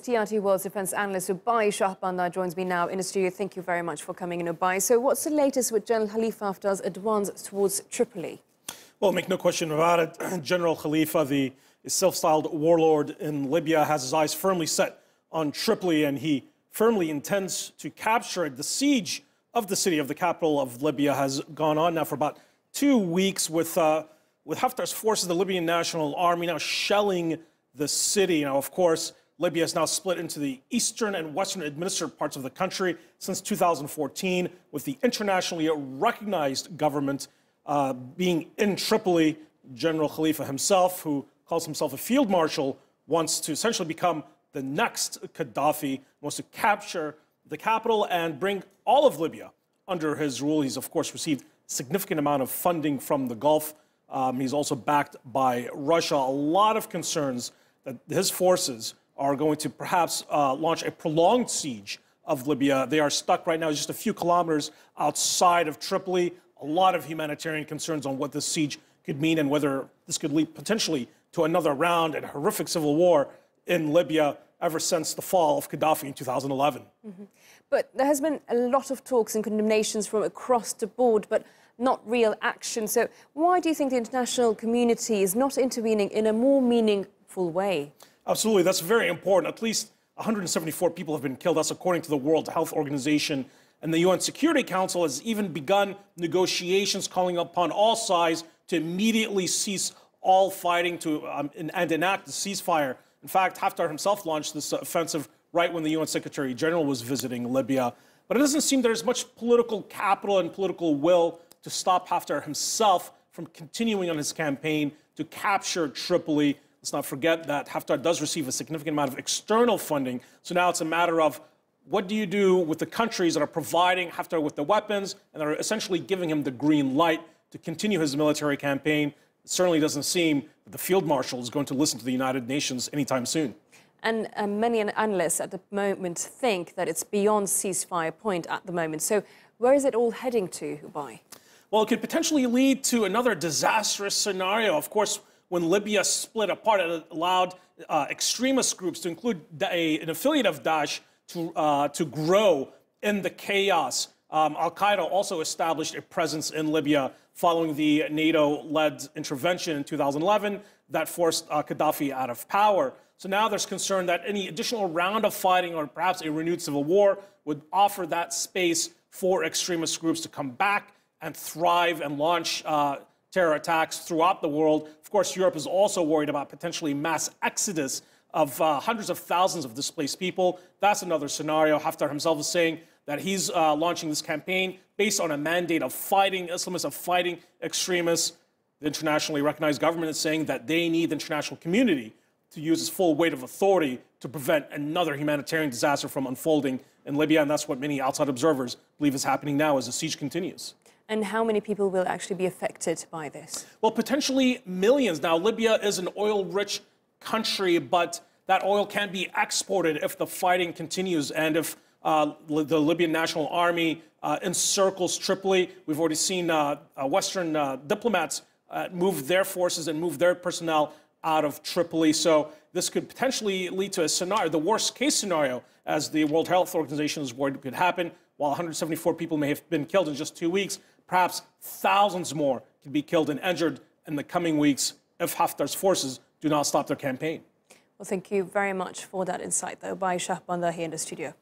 TRT World's defence analyst Oubai Shahbandar joins me now in the studio. Thank you very much for coming in, Oubai. So what's the latest with General Khalifa Haftar's advance towards Tripoli? Well, make no question about it. General Khalifa, the self-styled warlord in Libya, has his eyes firmly set on Tripoli, and he firmly intends to capture it. The siege of the city, of the capital of Libya, has gone on now for about 2 weeks with Haftar's forces, the Libyan National Army, now shelling the city. Now, of course, Libya is now split into the eastern and western administered parts of the country since 2014, with the internationally recognized government being in Tripoli. General Khalifa himself, who calls himself a field marshal, wants to essentially become the next Gaddafi, wants to capture the capital and bring all of Libya under his rule. He's, of course, received a significant amount of funding from the Gulf. He's also backed by Russia. A lot of concerns that his forces are going to perhaps launch a prolonged siege of Libya. They are stuck right now just a few kilometers outside of Tripoli. A lot of humanitarian concerns on what this siege could mean and whether this could lead potentially to another round and horrific civil war in Libya ever since the fall of Gaddafi in 2011. But there has been a lot of talks and condemnations from across the board, but not real action. So why do you think the international community is not intervening in a more meaningful way? Absolutely, that's very important. At least 174 people have been killed. That's according to the World Health Organization. And the UN Security Council has even begun negotiations calling upon all sides to immediately cease all fighting and enact the ceasefire. In fact, Haftar himself launched this offensive right when the UN Secretary General was visiting Libya. But it doesn't seem there's much political capital and political will to stop Haftar himself from continuing on his campaign to capture Tripoli. Let's not forget that Haftar does receive a significant amount of external funding. So now it's a matter of what do you do with the countries that are providing Haftar with the weapons and are essentially giving him the green light to continue his military campaign. It certainly doesn't seem that the field marshal is going to listen to the United Nations anytime soon. And many analysts at the moment think that it's beyond ceasefire point at the moment. So where is it all heading to, Oubai? Well, it could potentially lead to another disastrous scenario. Of course, when Libya split apart, it allowed extremist groups, to include an affiliate of Daesh, to grow in the chaos. Al-Qaeda also established a presence in Libya following the NATO-led intervention in 2011 that forced Gaddafi out of power. So now there's concern that any additional round of fighting or perhaps a renewed civil war would offer that space for extremist groups to come back and thrive and launch terror attacks throughout the world. Of course, Europe is also worried about potentially mass exodus of hundreds of thousands of displaced people. That's another scenario. Haftar himself is saying that he's launching this campaign based on a mandate of fighting Islamists, of fighting extremists. The internationally recognized government is saying that they need the international community to use its full weight of authority to prevent another humanitarian disaster from unfolding in Libya, and that's what many outside observers believe is happening now as the siege continues. And how many people will actually be affected by this? Well, potentially millions. Now, Libya is an oil-rich country, but that oil can be exported if the fighting continues and if the Libyan National Army encircles Tripoli. We've already seen Western diplomats move their forces and move their personnel out of Tripoli. So this could potentially lead to a scenario, the worst-case scenario, as the World Health Organization is worried could happen. While 174 people may have been killed in just 2 weeks, perhaps thousands more could be killed and injured in the coming weeks if Haftar's forces do not stop their campaign. Well, thank you very much for that insight, though. Oubai Shahbandar here in the studio.